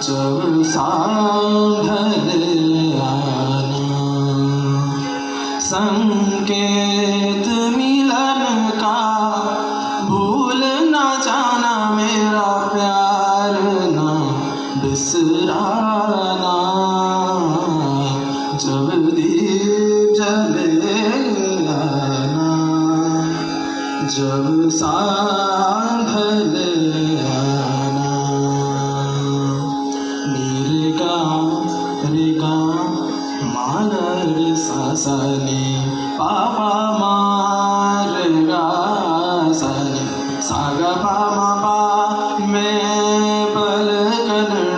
जब सांभर आना, संकेत मिलन का भूल न जाना, मेरा प्यार न बिसराना। जब दीप जले आना, जब सांभर आना। नी रे गा मा रे सा सा नी पा पा मा रे गा सा नी सा गा पा मा पा मैं पलकन